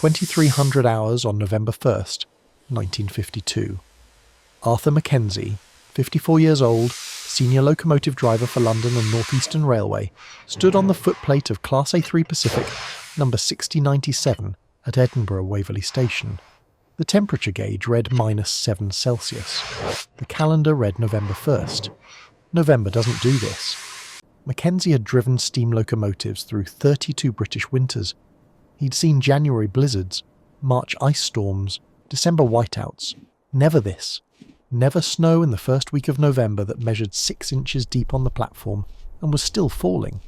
2300 hours on November 1st, 1952. Arthur Mackenzie, 54 years old, senior locomotive driver for London and North Eastern Railway, stood on the footplate of Class A3 Pacific, number 6097, at Edinburgh Waverley Station. The temperature gauge read -7 Celsius. The calendar read November 1st. November doesn't do this. Mackenzie had driven steam locomotives through 32 British winters. He'd seen January blizzards, March ice storms, December whiteouts. Never this. Never snow in the first week of November that measured 6 inches deep on the platform and was still falling.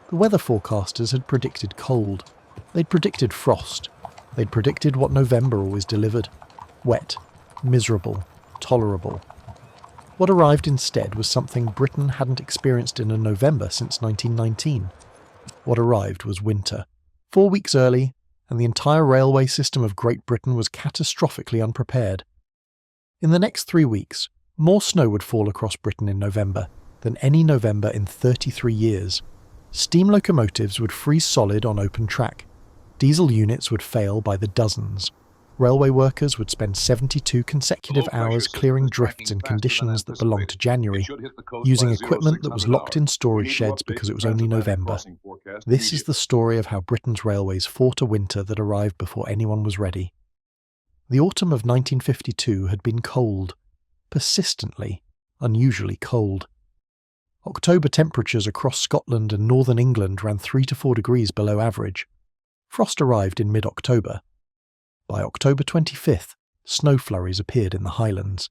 The weather forecasters had predicted cold. They'd predicted frost. They'd predicted what November always delivered. Wet, miserable, tolerable. What arrived instead was something Britain hadn't experienced in a November since 1919. What arrived was winter. 4 weeks early, and the entire railway system of Great Britain was catastrophically unprepared. In the next 3 weeks, more snow would fall across Britain in November than any November in 33 years. Steam locomotives would freeze solid on open track. Diesel units would fail by the dozens. Railway workers would spend 72 consecutive hours clearing drifts in conditions that belonged to January, using equipment that was locked in storage sheds because it was only November. This is the story of how Britain's railways fought a winter that arrived before anyone was ready. The autumn of 1952 had been cold, persistently, unusually cold. October temperatures across Scotland and northern England ran 3 to 4 degrees below average. Frost arrived in mid-October. By October 25th, snow flurries appeared in the Highlands.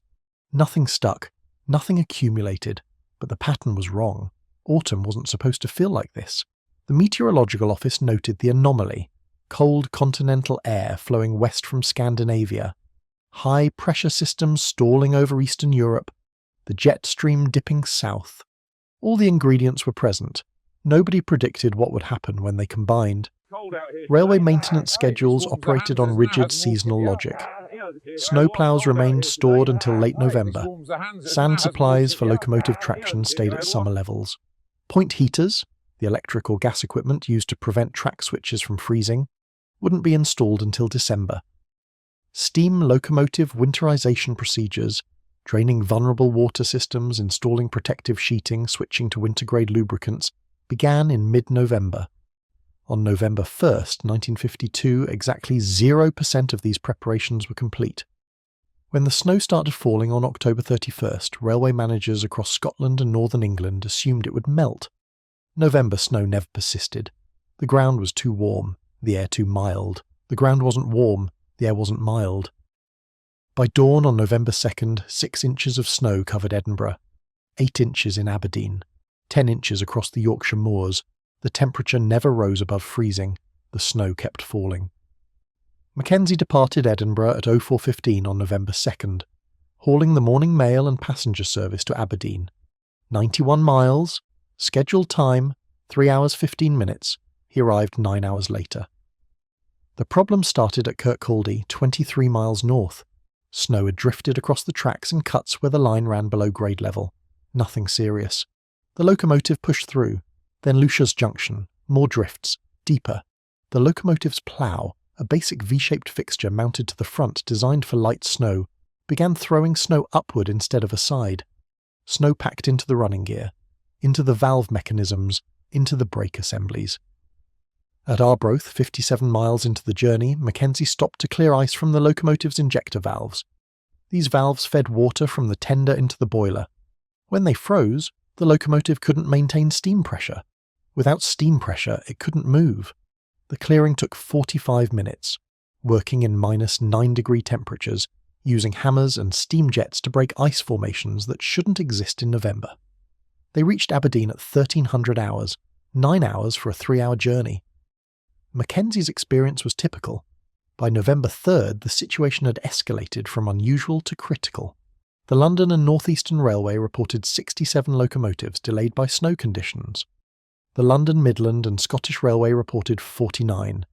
Nothing stuck, nothing accumulated, but the pattern was wrong. Autumn wasn't supposed to feel like this. The Meteorological Office noted the anomaly: cold continental air flowing west from Scandinavia, high pressure systems stalling over Eastern Europe, the jet stream dipping south. All the ingredients were present. Nobody predicted what would happen when they combined. Railway maintenance schedules operated on rigid seasonal logic. Snowplows remained stored until late November. Sand supplies for locomotive traction stayed at summer levels. Point heaters, the electric or gas equipment used to prevent track switches from freezing, wouldn't be installed until December. Steam locomotive winterization procedures, draining vulnerable water systems, installing protective sheeting, switching to winter-grade lubricants, began in mid-November. On November 1st, 1952, exactly 0% of these preparations were complete. When the snow started falling on October 31st, railway managers across Scotland and northern England assumed it would melt. November snow never persisted. The ground was too warm, the air too mild. The ground wasn't warm, the air wasn't mild. By dawn on November 2nd, 6 inches of snow covered Edinburgh, 8 inches in Aberdeen, 10 inches across the Yorkshire moors. The temperature never rose above freezing. The snow kept falling. Mackenzie departed Edinburgh at 04:15 on November 2nd, hauling the morning mail and passenger service to Aberdeen. 91 miles, scheduled time, 3 hours 15 minutes. He arrived 9 hours later. The problem started at Kirkcaldy, 23 miles north. Snow had drifted across the tracks in cuts where the line ran below grade level. Nothing serious. The locomotive pushed through. Then Lucia's Junction, more drifts, deeper. The locomotive's plough, a basic V-shaped fixture mounted to the front designed for light snow, began throwing snow upward instead of aside. Snow packed into the running gear, into the valve mechanisms, into the brake assemblies. At Arbroath, 57 miles into the journey, Mackenzie stopped to clear ice from the locomotive's injector valves. These valves fed water from the tender into the boiler. When they froze, the locomotive couldn't maintain steam pressure. Without steam pressure, it couldn't move. The clearing took 45 minutes, working in -9-degree temperatures, using hammers and steam jets to break ice formations that shouldn't exist in November. They reached Aberdeen at 1300 hours, 9 hours for a 3-hour journey. Mackenzie's experience was typical. By November 3rd, the situation had escalated from unusual to critical. The London and North Eastern Railway reported 67 locomotives delayed by snow conditions. The London Midland and Scottish Railway reported 49.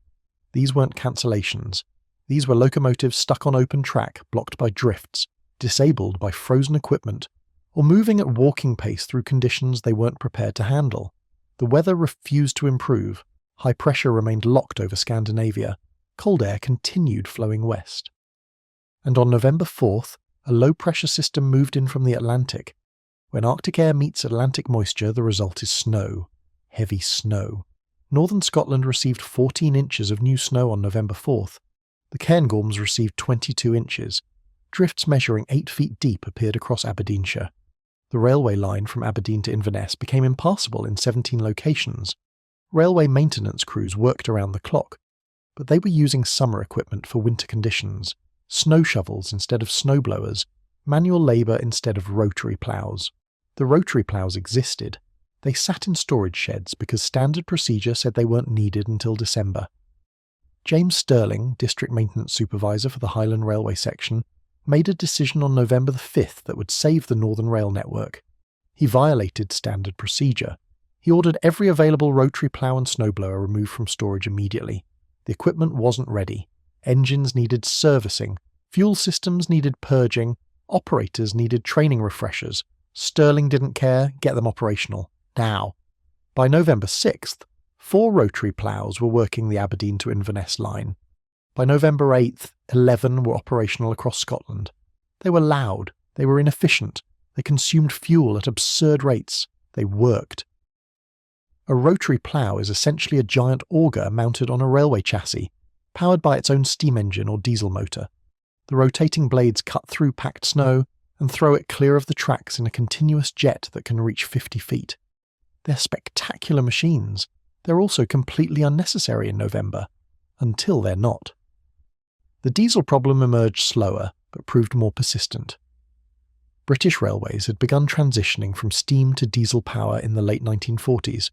These weren't cancellations. These were locomotives stuck on open track, blocked by drifts, disabled by frozen equipment, or moving at walking pace through conditions they weren't prepared to handle. The weather refused to improve. High pressure remained locked over Scandinavia. cold air continued flowing west. And on November 4th, a low-pressure system moved in from the Atlantic. When Arctic air meets Atlantic moisture, the result is snow. Heavy snow. Northern Scotland received 14 inches of new snow on November 4th. The Cairngorms received 22 inches. Drifts measuring 8 feet deep appeared across Aberdeenshire. The railway line from Aberdeen to Inverness became impassable in 17 locations. Railway maintenance crews worked around the clock, but they were using summer equipment for winter conditions, snow shovels instead of snowblowers, manual labour instead of rotary ploughs. The rotary ploughs existed. They sat in storage sheds because standard procedure said they weren't needed until December. James Stirling, District Maintenance Supervisor for the Highland Railway section, made a decision on November the 5th that would save the Northern Rail network. He violated standard procedure. He ordered every available rotary plough and snowblower removed from storage immediately. The equipment wasn't ready. Engines needed servicing. Fuel systems needed purging. Operators needed training refreshers. Stirling didn't care. Get them operational. Now. By November 6th, 4 rotary ploughs were working the Aberdeen to Inverness line. By November 8th, 11 were operational across Scotland. They were loud. They were inefficient. They consumed fuel at absurd rates. They worked. A rotary plough is essentially a giant auger mounted on a railway chassis, powered by its own steam engine or diesel motor. The rotating blades cut through packed snow and throw it clear of the tracks in a continuous jet that can reach 50 feet. They're spectacular machines. They're also completely unnecessary in November, until they're not. The diesel problem emerged slower, but proved more persistent. British Railways had begun transitioning from steam to diesel power in the late 1940s.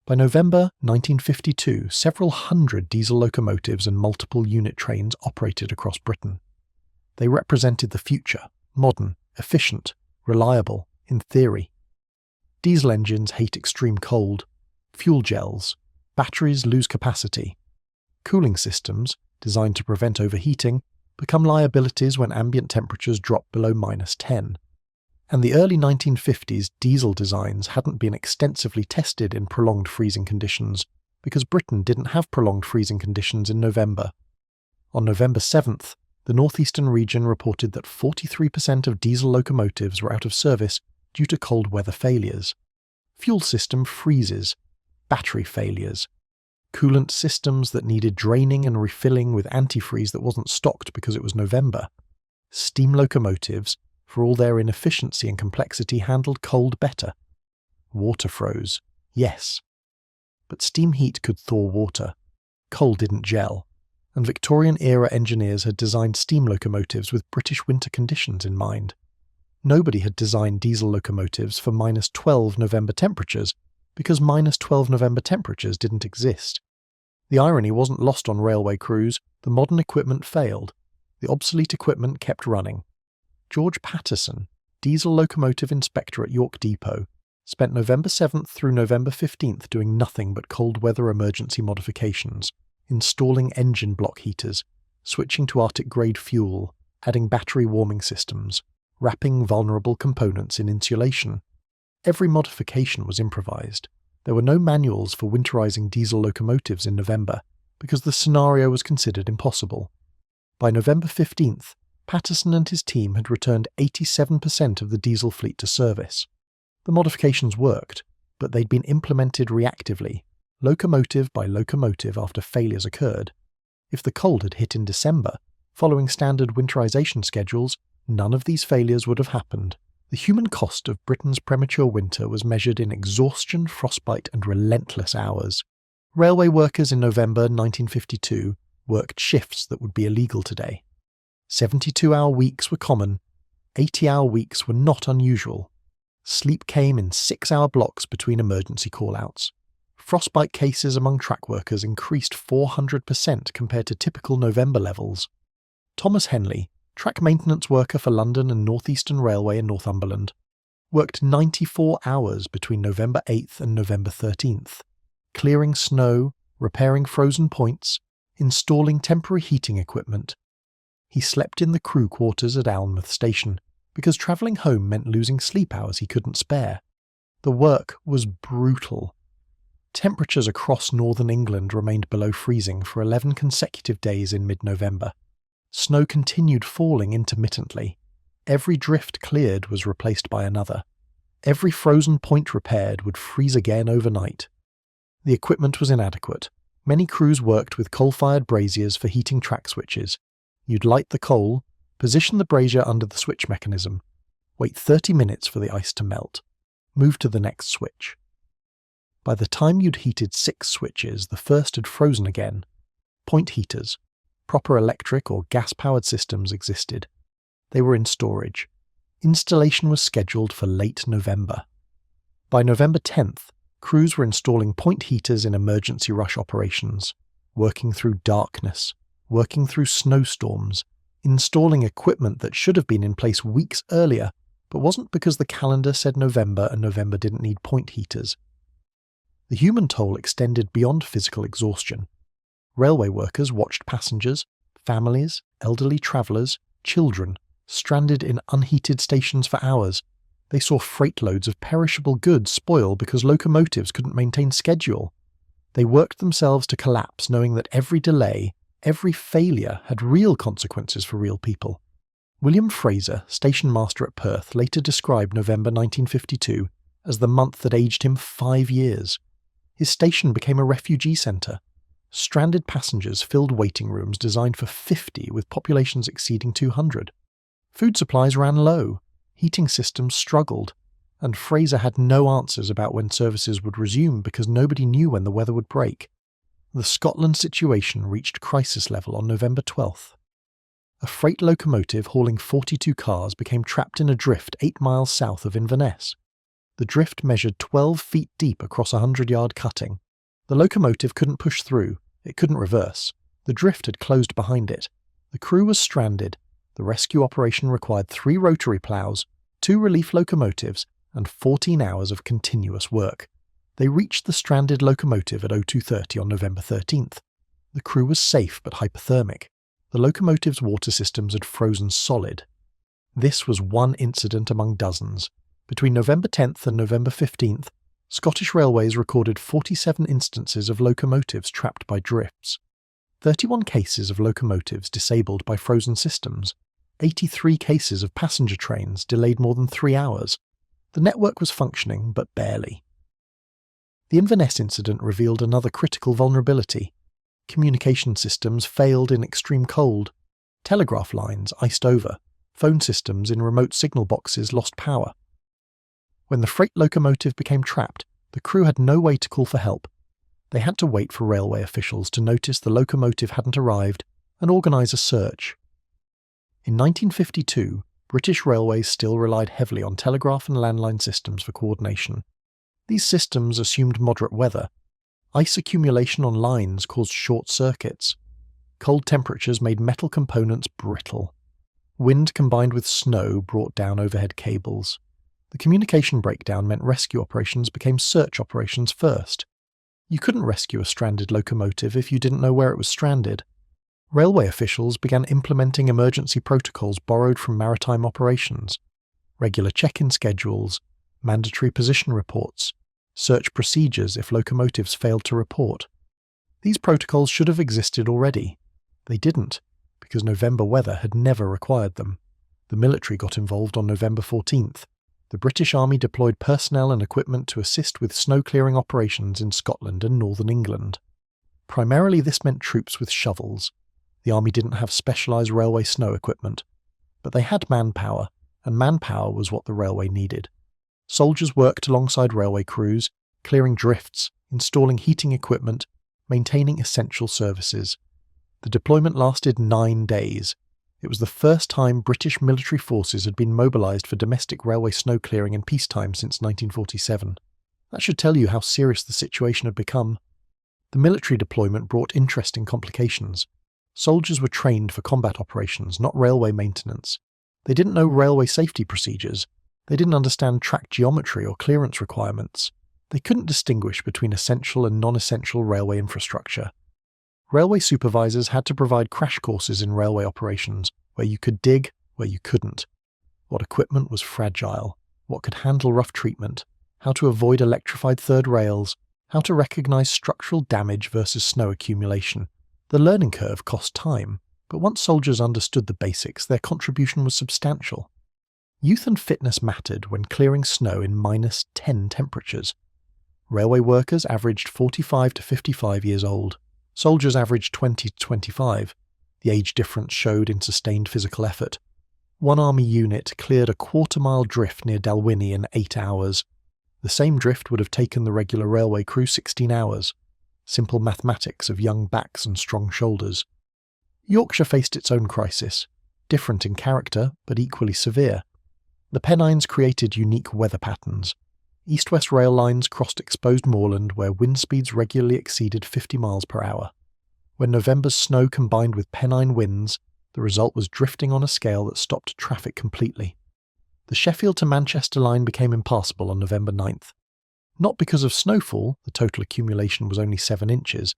By November 1952, several hundred diesel locomotives and multiple unit trains operated across Britain. They represented the future, modern, efficient, reliable, in theory. Diesel engines hate extreme cold. Fuel gels. Batteries lose capacity. Cooling systems, designed to prevent overheating, become liabilities when ambient temperatures drop below -10. And the early 1950s diesel designs hadn't been extensively tested in prolonged freezing conditions because Britain didn't have prolonged freezing conditions in November. On November 7th, the northeastern region reported that 43% of diesel locomotives were out of service due to cold weather failures. Fuel system freezes, battery failures, coolant systems that needed draining and refilling with antifreeze that wasn't stocked because it was November. Steam locomotives, for all their inefficiency and complexity, handled cold better. Water froze, yes. But steam heat could thaw water. Coal didn't gel, and Victorian-era engineers had designed steam locomotives with British winter conditions in mind. Nobody had designed diesel locomotives for -12 November temperatures because -12 November temperatures didn't exist. The irony wasn't lost on railway crews. The modern equipment failed. The obsolete equipment kept running. George Patterson, diesel locomotive inspector at York Depot, spent November 7th through November 15th doing nothing but cold weather emergency modifications, installing engine block heaters, switching to Arctic-grade fuel, adding battery warming systems, wrapping vulnerable components in insulation. Every modification was improvised. There were no manuals for winterizing diesel locomotives in November because the scenario was considered impossible. By November 15th, Patterson and his team had returned 87% of the diesel fleet to service. The modifications worked, but they'd been implemented reactively, locomotive by locomotive after failures occurred. If the cold had hit in December, following standard winterization schedules, none of these failures would have happened. The human cost of Britain's premature winter was measured in exhaustion, frostbite, and relentless hours. Railway workers in November 1952 worked shifts that would be illegal today. 72-hour weeks were common. 80-hour weeks were not unusual. Sleep came in 6-hour blocks between emergency call-outs. Frostbite cases among track workers increased 400% compared to typical November levels. Thomas Henley, track maintenance worker for London and North Eastern Railway in Northumberland, worked 94 hours between November 8th and November 13th, clearing snow, repairing frozen points, installing temporary heating equipment. He slept in the crew quarters at Alnmouth Station, because travelling home meant losing sleep hours he couldn't spare. The work was brutal. Temperatures across northern England remained below freezing for 11 consecutive days in mid-November. Snow continued falling intermittently. Every drift cleared was replaced by another. Every frozen point repaired would freeze again overnight. The equipment was inadequate. Many crews worked with coal-fired braziers for heating track switches. You'd light the coal, position the brazier under the switch mechanism, wait 30 minutes for the ice to melt, move to the next switch. By the time you'd heated 6 switches, the first had frozen again. Point heaters, proper electric or gas-powered systems existed. They were in storage. Installation was scheduled for late November. By November 10th, crews were installing point heaters in emergency rush operations, working through darkness, working through snowstorms, installing equipment that should have been in place weeks earlier, but wasn't because the calendar said November and November didn't need point heaters. The human toll extended beyond physical exhaustion. Railway workers watched passengers, families, elderly travellers, children, stranded in unheated stations for hours. They saw freight loads of perishable goods spoil because locomotives couldn't maintain schedule. They worked themselves to collapse knowing that every delay, every failure had real consequences for real people. William Fraser, station master at Perth, later described November 1952 as the month that aged him 5 years. His station became a refugee centre. Stranded passengers filled waiting rooms designed for 50 with populations exceeding 200. Food supplies ran low, heating systems struggled, and Fraser had no answers about when services would resume because nobody knew when the weather would break. The Scotland situation reached crisis level on November 12th. A freight locomotive hauling 42 cars became trapped in a drift 8 miles south of Inverness. The drift measured 12 feet deep across a 100-yard cutting. The locomotive couldn't push through, it couldn't reverse. The drift had closed behind it. The crew was stranded. The rescue operation required 3 rotary ploughs, 2 relief locomotives, and 14 hours of continuous work. They reached the stranded locomotive at 02:30 on November 13th. The crew was safe but hypothermic. The locomotive's water systems had frozen solid. This was one incident among dozens. Between November 10th and November 15th, Scottish Railways recorded 47 instances of locomotives trapped by drifts, 31 cases of locomotives disabled by frozen systems, 83 cases of passenger trains delayed more than 3 hours. The network was functioning, but barely. The Inverness incident revealed another critical vulnerability. Communication systems failed in extreme cold. Telegraph lines iced over. Phone systems in remote signal boxes lost power. When the freight locomotive became trapped, the crew had no way to call for help. They had to wait for railway officials to notice the locomotive hadn't arrived and organise a search. In 1952, British Railways still relied heavily on telegraph and landline systems for coordination. These systems assumed moderate weather. Ice accumulation on lines caused short circuits. Cold temperatures made metal components brittle. Wind combined with snow brought down overhead cables. The communication breakdown meant rescue operations became search operations first. You couldn't rescue a stranded locomotive if you didn't know where it was stranded. Railway officials began implementing emergency protocols borrowed from maritime operations. Regular check-in schedules, mandatory position reports, search procedures if locomotives failed to report. These protocols should have existed already. They didn't, because November weather had never required them. The military got involved on November 14th. The British Army deployed personnel and equipment to assist with snow-clearing operations in Scotland and northern England. Primarily this meant troops with shovels. The Army didn't have specialised railway snow equipment. But they had manpower, and manpower was what the railway needed. Soldiers worked alongside railway crews, clearing drifts, installing heating equipment, maintaining essential services. The deployment lasted 9 days. It was the first time British military forces had been mobilised for domestic railway snow clearing in peacetime since 1947. That should tell you how serious the situation had become. The military deployment brought interesting complications. Soldiers were trained for combat operations, not railway maintenance. They didn't know railway safety procedures. They didn't understand track geometry or clearance requirements. They couldn't distinguish between essential and non-essential railway infrastructure. Railway supervisors had to provide crash courses in railway operations, where you could dig, where you couldn't. What equipment was fragile, what could handle rough treatment, how to avoid electrified third rails, how to recognise structural damage versus snow accumulation. The learning curve cost time, but once soldiers understood the basics, their contribution was substantial. Youth and fitness mattered when clearing snow in -10 temperatures. Railway workers averaged 45 to 55 years old. Soldiers averaged 20 to 25. The age difference showed in sustained physical effort. One army unit cleared a quarter-mile drift near Dalwhinnie in 8 hours. The same drift would have taken the regular railway crew 16 hours. Simple mathematics of young backs and strong shoulders. Yorkshire faced its own crisis, different in character but equally severe. The Pennines created unique weather patterns. East-west rail lines crossed exposed moorland where wind speeds regularly exceeded 50 miles per hour. When November's snow combined with Pennine winds, the result was drifting on a scale that stopped traffic completely. The Sheffield to Manchester line became impassable on November 9th. Not because of snowfall, the total accumulation was only 7 inches,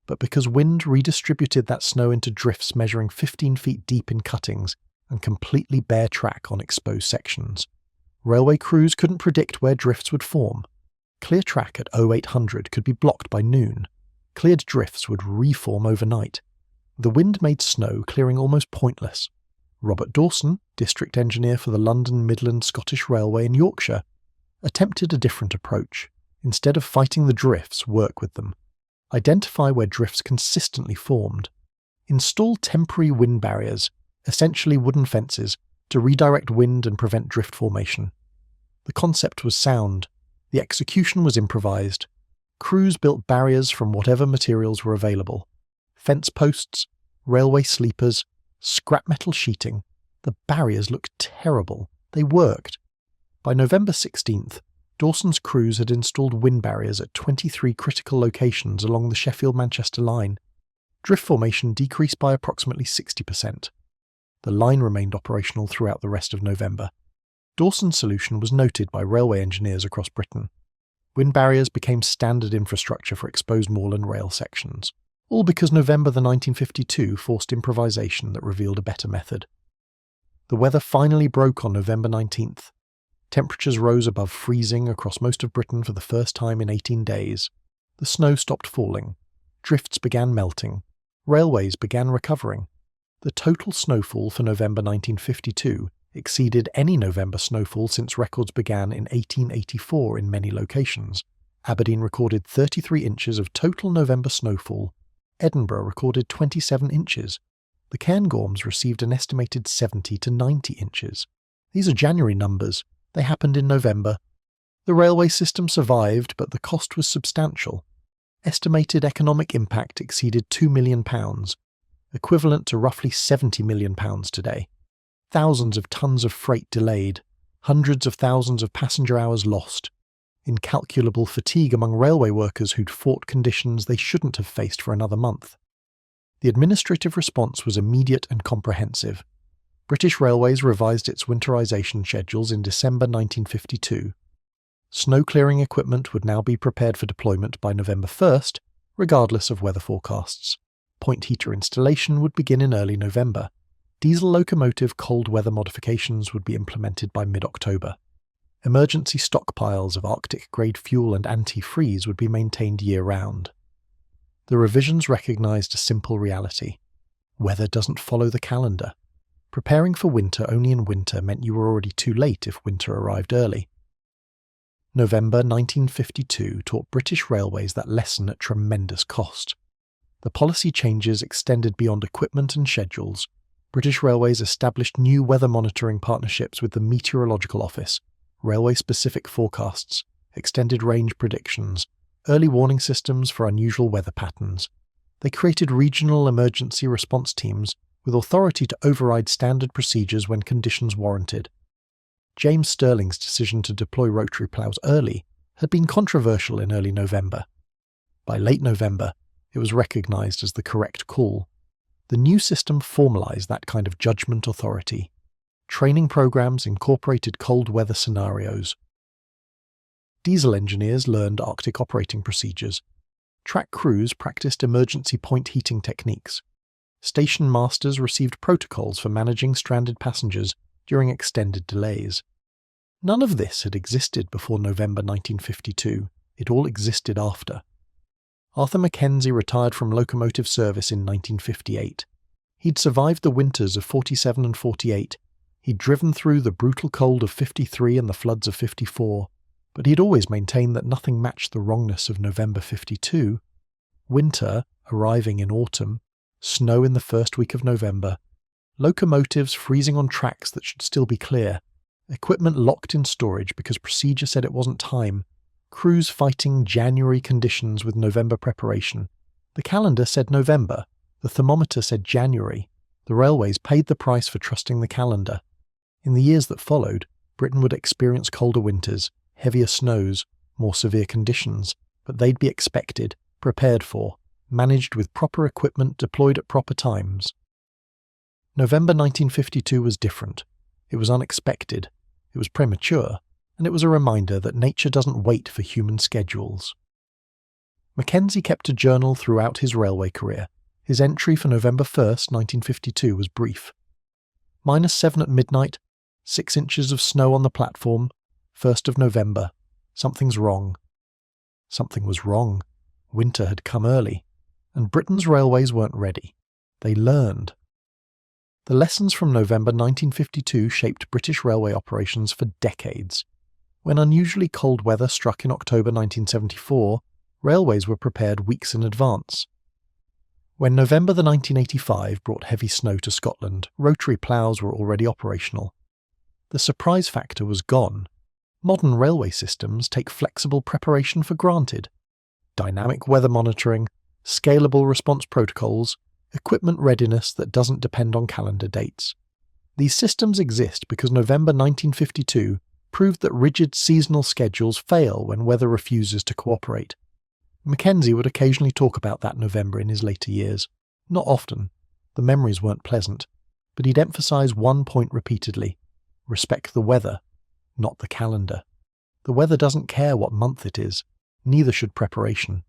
but because wind redistributed that snow into drifts measuring 15 feet deep in cuttings and completely bare track on exposed sections. Railway crews couldn't predict where drifts would form. Clear track at 0800 could be blocked by noon. Cleared drifts would reform overnight. The wind made snow clearing almost pointless. Robert Dawson, district engineer for the London Midland Scottish Railway in Yorkshire, attempted a different approach. Instead of fighting the drifts, work with them. Identify where drifts consistently formed. Install temporary wind barriers, essentially wooden fences, to redirect wind and prevent drift formation. The concept was sound. The execution was improvised. Crews built barriers from whatever materials were available. Fence posts, railway sleepers, scrap metal sheeting. The barriers looked terrible. They worked. By November 16th, Dawson's crews had installed wind barriers at 23 critical locations along the Sheffield-Manchester line. Drift formation decreased by approximately 60%. The line remained operational throughout the rest of November. Dawson's solution was noted by railway engineers across Britain. Wind barriers became standard infrastructure for exposed moorland rail sections, all because November 1952 forced improvisation that revealed a better method. The weather finally broke on November 19th. Temperatures rose above freezing across most of Britain for the first time in 18 days. The snow stopped falling. Drifts began melting. Railways began recovering. The total snowfall for November 1952 exceeded any November snowfall since records began in 1884 in many locations. Aberdeen recorded 33 inches of total November snowfall. Edinburgh recorded 27 inches. The Cairngorms received an estimated 70 to 90 inches. These are January numbers. They happened in November. The railway system survived, but the cost was substantial. Estimated economic impact exceeded £2 million, equivalent to roughly £70 million today. Thousands of tons of freight delayed, hundreds of thousands of passenger hours lost, incalculable fatigue among railway workers who'd fought conditions they shouldn't have faced for another month. The administrative response was immediate and comprehensive. British Railways revised its winterization schedules in December 1952. Snow clearing equipment would now be prepared for deployment by November 1st, regardless of weather forecasts. Point heater installation would begin in early November. Diesel locomotive cold weather modifications would be implemented by mid-October. Emergency stockpiles of Arctic-grade fuel and anti-freeze would be maintained year-round. The revisions recognised a simple reality. Weather doesn't follow the calendar. Preparing for winter only in winter meant you were already too late if winter arrived early. November 1952 taught British Railways that lesson at tremendous cost. The policy changes extended beyond equipment and schedules. British Railways established new weather monitoring partnerships with the Meteorological Office, railway-specific forecasts, extended range predictions, early warning systems for unusual weather patterns. They created regional emergency response teams with authority to override standard procedures when conditions warranted. James Stirling's decision to deploy rotary ploughs early had been controversial in early November. By late November, it was recognised as the correct call. The new system formalised that kind of judgment authority. Training programmes incorporated cold weather scenarios. Diesel engineers learned Arctic operating procedures. Track crews practised emergency point heating techniques. Station masters received protocols for managing stranded passengers during extended delays. None of this had existed before November 1952. It all existed after. Arthur Mackenzie retired from locomotive service in 1958. He'd survived the winters of 47 and 48. He'd driven through the brutal cold of 53 and the floods of 54, but he'd always maintained that nothing matched the wrongness of November 52. Winter arriving in autumn, snow in the first week of November, locomotives freezing on tracks that should still be clear, equipment locked in storage because procedure said it wasn't time, crews fighting January conditions with November preparation. The calendar said November, the thermometer said January. The railways paid the price for trusting the calendar. In the years that followed, Britain would experience colder winters, heavier snows, more severe conditions, but they'd be expected, prepared for, managed with proper equipment deployed at proper times. November 1952 was different. It was unexpected, it was premature, and it was a reminder that nature doesn't wait for human schedules. Mackenzie kept a journal throughout his railway career. His entry for November 1st, 1952 was brief. -7 at midnight, 6 inches of snow on the platform, 1st of November. Something's wrong. Something was wrong. Winter had come early, and Britain's railways weren't ready. They learned. The lessons from November 1952 shaped British railway operations for decades. When unusually cold weather struck in October 1974, railways were prepared weeks in advance. When November 1985 brought heavy snow to Scotland, rotary ploughs were already operational. The surprise factor was gone. Modern railway systems take flexible preparation for granted. Dynamic weather monitoring, scalable response protocols, equipment readiness that doesn't depend on calendar dates. These systems exist because November 1952 proved that rigid seasonal schedules fail when weather refuses to cooperate. Mackenzie would occasionally talk about that November in his later years. Not often. The memories weren't pleasant. But he'd emphasise one point repeatedly. Respect the weather, not the calendar. The weather doesn't care what month it is. Neither should preparation.